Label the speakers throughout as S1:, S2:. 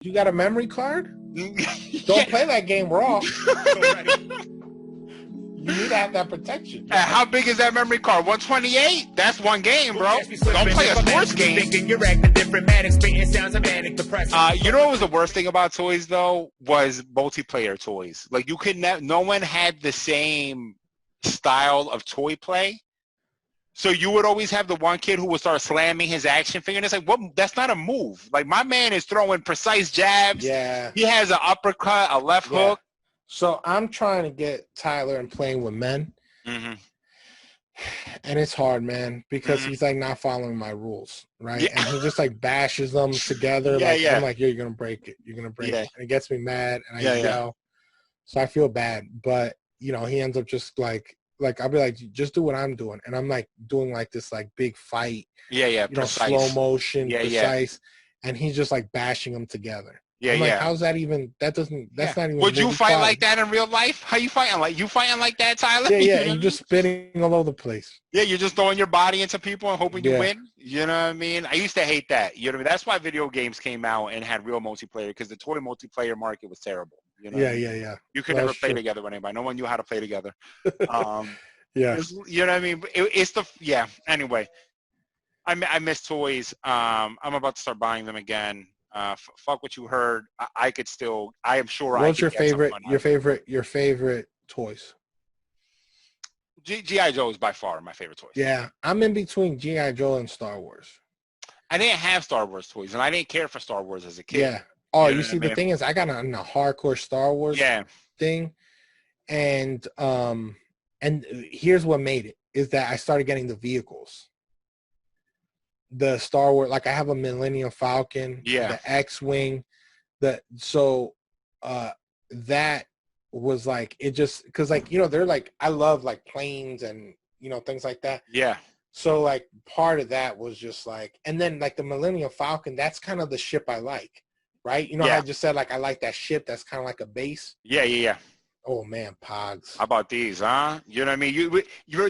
S1: You got a memory card? Don't play that game raw. You need to have that protection.
S2: How big is that memory card? 128? That's one game, bro. Don't play a sports game. You know what was the worst thing about toys, though? Was multiplayer toys. Like, you could no one had the same style of toy play. So you would always have the one kid who would start slamming his action figure. And it's like, what? That's not a move. Like, my man is throwing precise jabs.
S1: Yeah.
S2: He has an uppercut, a left hook.
S1: So I'm trying to get Tyler and playing with men.
S2: Mm-hmm.
S1: And it's hard, man, because he's like not following my rules, right?
S2: Yeah.
S1: And he just like bashes them together. I'm like, you're gonna break it. You're gonna break it. And it gets me mad, and I yell. So I feel bad, but you know, he ends up just like I'll be like, just do what I'm doing, and I'm like doing like this like big fight. You know, slow motion, precise, and he's just like bashing them together. I'm like, how's that even? That's not even.
S2: Would you fight like that in real life? How you fighting? Like, you fighting like that, Tyler?
S1: Yeah. You're just spinning all over the place.
S2: Yeah, you're just throwing your body into people and hoping you win. You know what I mean? I used to hate that. You know what I mean? That's why video games came out and had real multiplayer, because the toy multiplayer market was terrible. You know
S1: yeah.
S2: You could never play together with anybody. No one knew how to play together.
S1: You know
S2: what I mean? Anyway, I miss toys. I'm about to start buying them again. Fuck what you heard. I could still. I am sure.
S1: What's your favorite? Your favorite toys?
S2: G.I. Joe is by far my favorite toys.
S1: Yeah, I'm in between G.I. Joe and Star Wars.
S2: I didn't have Star Wars toys, and I didn't care for Star Wars as a kid.
S1: Yeah. Oh, you see, the thing is, I got in a hardcore Star Wars thing, and here's what made it is that I started getting the vehicles. The Star Wars, like I have a Millennium Falcon, the X-Wing, that was like, it just, because like, you know, they're like, I love like planes and, you know, things like that.
S2: Yeah.
S1: So like part of that was just like, and then like the Millennium Falcon, that's kind of the ship I like, right? You know, I just said like I like that ship that's kind of like a base.
S2: Yeah.
S1: Oh man, Pogs.
S2: How about these, huh? You know what I mean?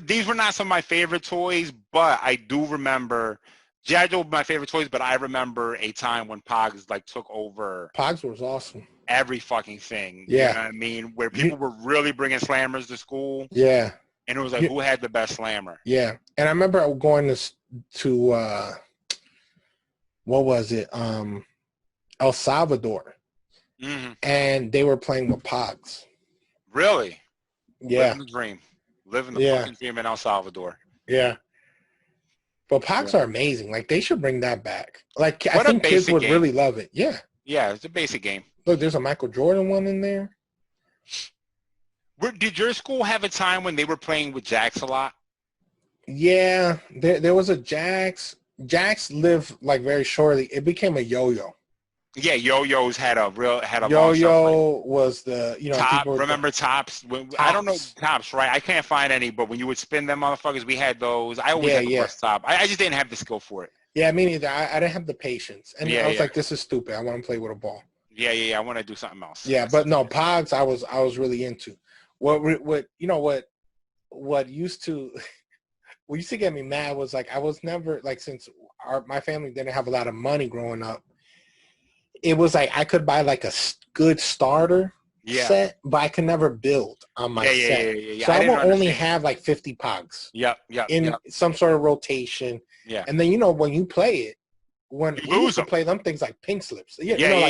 S2: These were not some of my favorite toys, but I do remember G.I. Joe were my favorite toys, but I remember a time when Pogs like took over.
S1: Pogs was awesome.
S2: Every fucking thing.
S1: Yeah.
S2: You know what I mean? Where people were really bringing slammers to school.
S1: Yeah.
S2: And it was like, who had the best slammer? Yeah.
S1: And I remember going to what was it? El Salvador.
S2: Mm-hmm.
S1: And they were playing with Pogs.
S2: Really?
S1: Yeah.
S2: Living the dream. Living the fucking dream in El Salvador.
S1: Yeah. But Pogs are amazing. Like, they should bring that back. Like, I think kids would really love it. Yeah.
S2: Yeah, it's a basic game.
S1: Look, there's a Michael Jordan one in there.
S2: Did your school have a time when they were playing with Jax a lot?
S1: Yeah. There was a Jax. Jax lived, like, very shortly. It became a yo-yo.
S2: Yeah, yo-yos had a
S1: yo-yo was the, you know,
S2: top. Remember Tops? I don't know Tops, right? I can't find any, but when you would spin them motherfuckers, we had those. I always had the first Top. I just didn't have the skill for it.
S1: Yeah, me neither. I didn't have the patience, and I was like, this is stupid. I want to play with a ball.
S2: Yeah. I want to do something else.
S1: Yeah, but no, Pogs. I was really into. What you know what used to get me mad was like I was never like, since my family didn't have a lot of money growing up. It was like I could buy like a good starter set, but I could never build on my set.
S2: Yeah.
S1: So I will only have like 50 Pogs.
S2: Yeah.
S1: In some sort of rotation.
S2: Yeah.
S1: And then, you know, when you play it, when you used to play them things like pink slips. You know,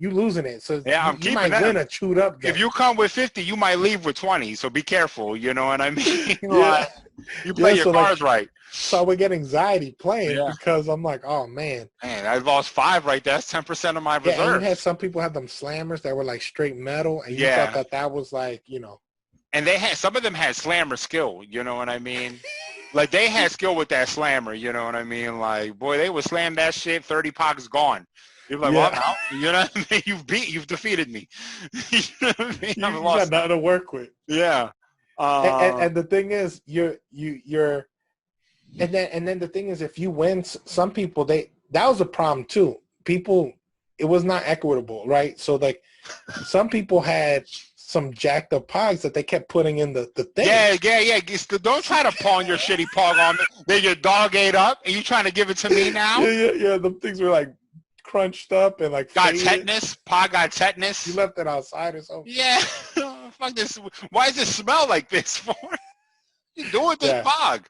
S1: you losing it. So you might win a chewed up game.
S2: If you come with 50, you might leave with 20. So be careful. You know what I mean? You play your cards right.
S1: So I would get anxiety playing because I'm like, oh man.
S2: Man, I lost 5 right there. That's 10% of my reserve.
S1: Yeah, and you had some people have them slammers that were like straight metal, and you thought that was like, you know.
S2: And some of them had slammer skill. You know what I mean? Like they had skill with that slammer. You know what I mean? Like, boy, they would slam that shit. 30 Pogs gone. You're like, well, now, you know what I mean? You've defeated me. You know what I mean?
S1: You got nothing to work with.
S2: Yeah.
S1: And the thing is, you're and then the thing is, if you win, some people that was a problem too. People, it was not equitable, right? So like, some people had some jacked up Pogs that they kept putting in the thing.
S2: Yeah. Don't try to pawn your shitty Pog on me. Then your dog ate up, and you trying to give it to me now?
S1: Yeah. The things were like crunched up and like
S2: got
S1: faded.
S2: tetanus. Pa got tetanus.
S1: You left it outside or something.
S2: Yeah. Fuck this. Why does it smell like this for? You do with this fog.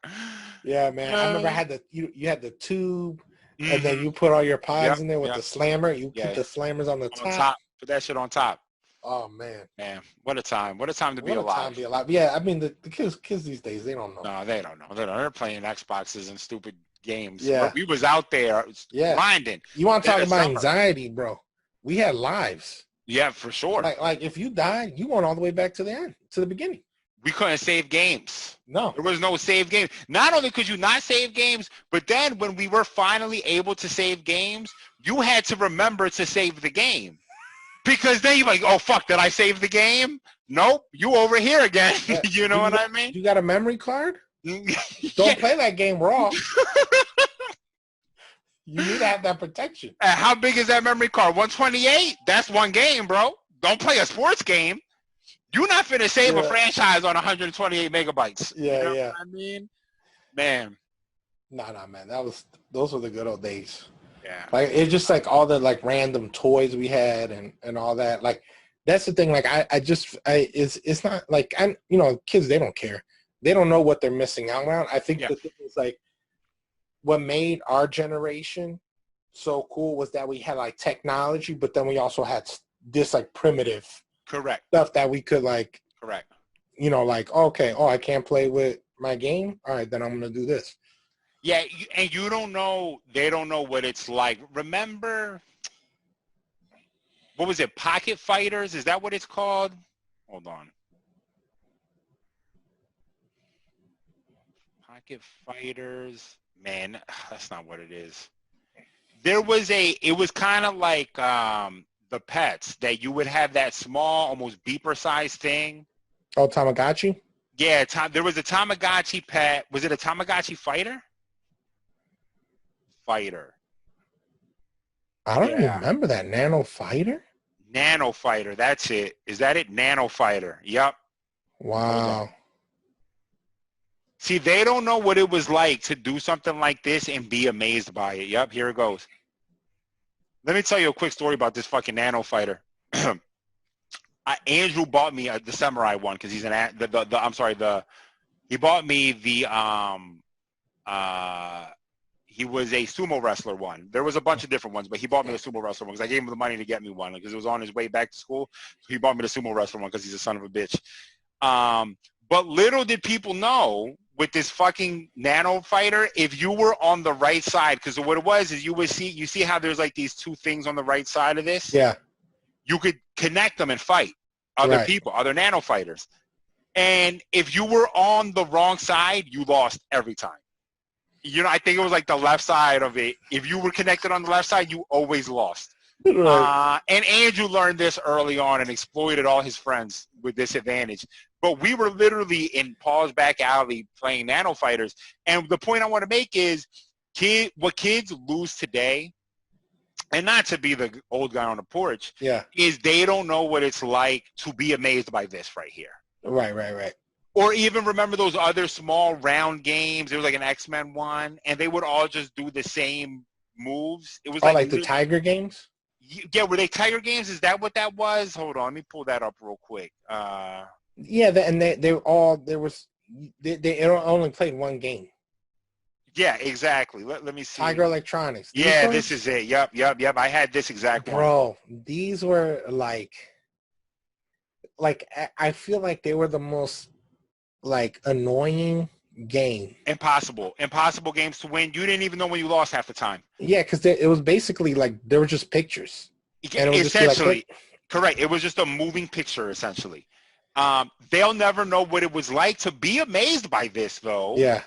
S1: Yeah, man. I remember I had you had the tube, and then you put all your pods in there with the slammer. You put the slammers on the top.
S2: Put that shit on top.
S1: Oh man.
S2: Man, what a time! What a time to be alive.
S1: What a time to be alive. Yeah, I mean the kids these days, they don't know.
S2: No, they don't know. They're playing Xboxes and stupid games.
S1: Yeah.
S2: But we was out there grinding.
S1: You want to talk about anxiety, bro? We had lives.
S2: Yeah, for sure.
S1: Like if you died, you went all the way back to the end, to the beginning.
S2: We couldn't save games.
S1: No.
S2: There was no save game. Not only could you not save games, but then when we were finally able to save games, you had to remember to save the game. Because then you're like, oh, fuck, did I save the game? Nope, you over here again. You know what I mean?
S1: You got a memory card? Don't play that game raw. You need to have that protection.
S2: How big is that memory card? 128? That's one game, bro. Don't play a sports game. You're not finna save a franchise on 128 megabytes.
S1: Yeah,
S2: you know what I mean? Man.
S1: Nah, man. Those were the good old days.
S2: Yeah.
S1: Like it's just like all the like random toys we had and all that. Like that's the thing. Like it's not like kids, they don't care. They don't know what they're missing out on. I think the thing is like what made our generation so cool was that we had like technology, but then we also had this like primitive stuff that we could like like I can't play with my game. All right, then I'm gonna do this.
S2: Yeah, and you don't know, they don't know what it's like. Remember, what was it, Pocket Fighters? Is that what it's called? Hold on. Pocket Fighters. Man, that's not what it is. There was it was kind of like the Pets, that you would have that small, almost beeper-sized thing.
S1: Oh, Tamagotchi?
S2: Yeah, there was a Tamagotchi pet. Was it a Tamagotchi fighter? Fighter.
S1: I don't even remember that. Nano Fighter?
S2: Nano Fighter, that's it. Is that it? Nano Fighter. Yep.
S1: Wow.
S2: See, they don't know what it was like to do something like this and be amazed by it. Yep, here it goes. Let me tell you a quick story about this fucking Nano Fighter. Andrew bought me the Samurai one because he's he bought me the he was a sumo wrestler one. There was a bunch of different ones, but he bought me the sumo wrestler one because I gave him the money to get me one because it was on his way back to school. So he bought me the sumo wrestler one because he's a son of a bitch. But little did people know with this fucking Nano Fighter, if you were on the right side, because what it was is you see how there's like these two things on the right side of this?
S1: Yeah. You
S2: could connect them and fight other people, other Nano Fighters. And if you were on the wrong side, you lost every time. I think it was like the left side of it. If you were connected on the left side, you always lost. Right. And Andrew learned this early on and exploited all his friends with this advantage. But we were literally in Paul's back alley playing Nano Fighters. And the point I want to make is what kids lose today, and not to be the old guy on the porch, is they don't know what it's like to be amazed by this right here.
S1: Right.
S2: Or even remember those other small round games. There was like an X-Men one, and they would all just do the same moves. It was
S1: like the Tiger games?
S2: Yeah, were they Tiger games? Is that what that was? Hold on, let me pull that up real quick.
S1: They only played one game.
S2: Yeah, exactly. Let me see.
S1: Tiger Electronics.
S2: This is it. Yep. I had this exact one.
S1: Bro, these were like I feel like they were the most annoying game.
S2: Impossible games to win. You didn't even know when you lost half the time.
S1: Yeah, because it was basically they were just pictures.
S2: Essentially, correct. It was just a moving picture, essentially. They'll never know what it was like to be amazed by this, though.
S1: Yeah.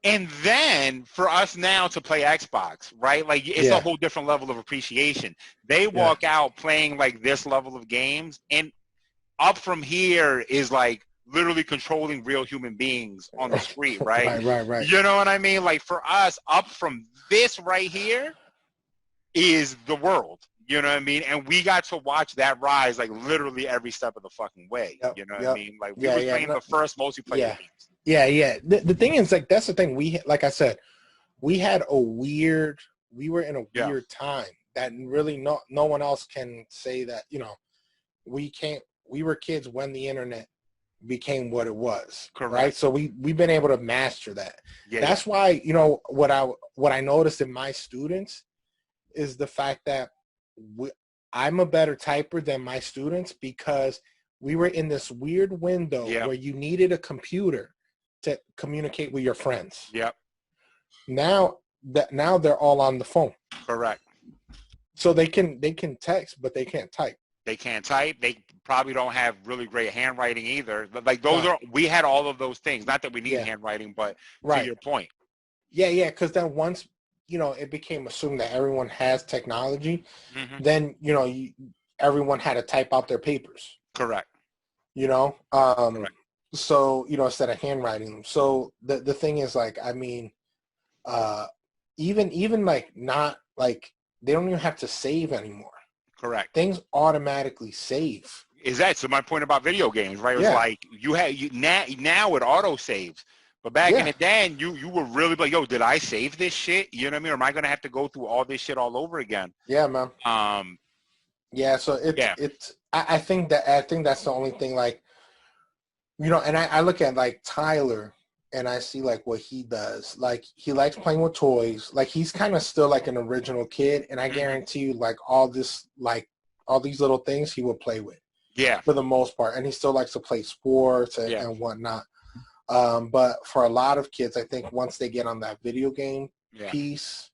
S2: And then for us now to play Xbox, right? It's a whole different level of appreciation. They walk out playing this level of games, and up from here is literally controlling real human beings on the street, right?
S1: Right.
S2: You know what I mean? For us, up from this right here is the world. You know what I mean? And we got to watch that rise literally every step of the fucking way. You know what I mean? We were playing the first multiplayer games.
S1: Yeah. The thing is, that's the thing. Like I said, we were in a weird time. that really no one else can say that, we were kids when the internet became what it was.
S2: Correct.
S1: Right? So we've been able to master that.
S2: Yeah,
S1: That's why, what I noticed in my students is the fact that I'm a better typer than my students, because we were in this weird window where you needed a computer to communicate with your friends.
S2: Yep.
S1: Now they're all on the phone.
S2: Correct.
S1: So they can text, but they can't type.
S2: They can't type. They probably don't have really great handwriting either. Like we had all of those things. Not that we need handwriting, but to your point.
S1: Yeah. Because then once, it became assumed that everyone has technology, then, everyone had to type out their papers.
S2: Correct.
S1: Correct. So, instead of handwriting them. So the thing is, like, I mean, even like not like they don't even have to save anymore.
S2: Correct.
S1: Things automatically save.
S2: Is that so? My point about video games, right? It was like now it auto saves, but back in the day, you were really like, yo, did I save this shit? You know what I mean? Or am I gonna have to go through all this shit all over again?
S1: Yeah, man. Yeah. So I think that's the only thing, like, and I look at like Tyler, and I see like what he does. Like, he likes playing with toys. Like, he's kind of still like an original kid, and I guarantee you, like, all these little things he will play with.
S2: Yeah.
S1: For the most part, and he still likes to play sports and whatnot. But for a lot of kids, I think once they get on that video game piece,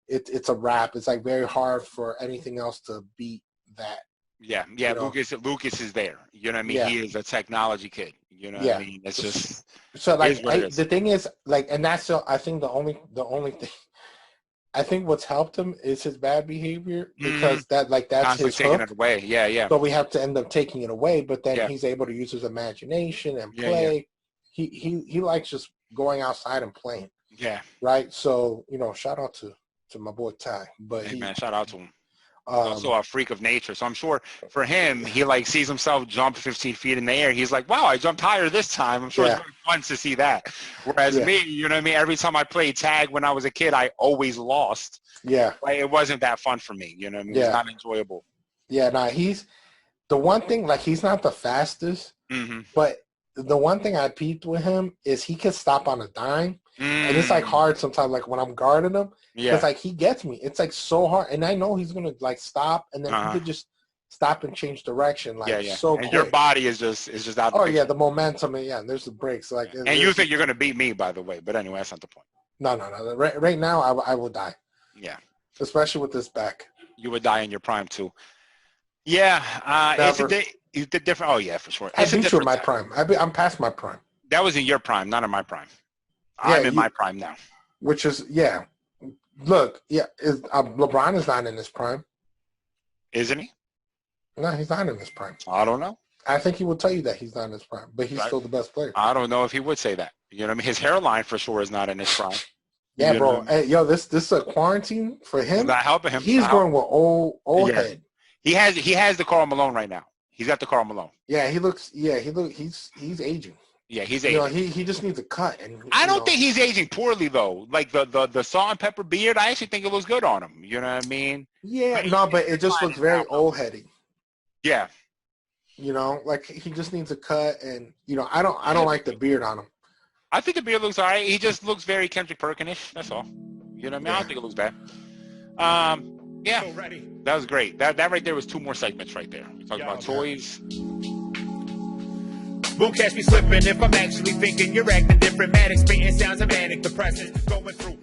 S1: it's a wrap. It's like very hard for anything else to beat that.
S2: Yeah. Lucas is there. You know what I mean? Yeah. He is a technology kid. You know what I mean? It's just
S1: so like the thing is, like, and that's I think the only thing I think what's helped him is his bad behavior, because that's
S2: constantly
S1: his
S2: taking
S1: hook.
S2: It away. Yeah.
S1: So we have to end up taking it away, but then he's able to use his imagination and play. Yeah. He likes just going outside and playing.
S2: Yeah.
S1: Right. So shout out to my boy Ty. But
S2: man, shout out to him. Also a freak of nature. So I'm sure for him, he like sees himself jump 15 feet in the air. He's like, wow, I jumped higher this time. I'm sure it's really fun to see that. Whereas me, you know what I mean? Every time I played tag when I was a kid, I always lost.
S1: Yeah.
S2: Like, it wasn't that fun for me. You know what I mean? It's not enjoyable.
S1: Yeah, he's the one thing, like, he's not the fastest, but the one thing I peeped with him is he could stop on a dime. And it's like hard sometimes, like when I'm guarding him, because like he gets me. It's like so hard, and I know he's gonna like stop, and then he could just stop and change direction, like so
S2: and
S1: quick.
S2: Your body is just out.
S1: Oh yeah, the momentum, and there's the brakes, like.
S2: And you think you're gonna beat me, by the way, but anyway, that's not the point.
S1: No. Right now, I will die.
S2: Yeah.
S1: Especially with this back.
S2: You would die in your prime too. Yeah, it's a different. Oh yeah, for sure.
S1: I beat you in my prime. I'm past my prime.
S2: That was in your prime, not in my prime. I'm in my prime now.
S1: Which is, look, LeBron is not in his prime.
S2: Isn't he?
S1: No, he's not in his prime.
S2: I don't know.
S1: I think he will tell you that he's not in his prime, but he's still the best player.
S2: I don't know if he would say that. You know what I mean? His hairline for sure is not in his prime.
S1: Yeah, bro. Hey, this is a quarantine for him.
S2: It's not helping him.
S1: He's going with old head.
S2: He has the Karl Malone right now. He's got the Karl Malone.
S1: Yeah, he's aging.
S2: Yeah, he's aging.
S1: He just needs a cut. And
S2: I don't think he's aging poorly though. Like the salt and pepper beard, I actually think it looks good on him. You know what I mean?
S1: Yeah, but it just looks very old heady.
S2: Yeah.
S1: Like he just needs a cut, and I don't like the beard on him.
S2: I think the beard looks all right. He just looks very Kendrick Perkinish. That's all. You know what I mean? I don't think it looks bad. Yeah, that was great. That right there was 2 more segments right there. We talked about toys.
S3: Won't catch me slipping if I'm actually thinking you're acting different. Mad, spitting sounds of manic, depressing, going through.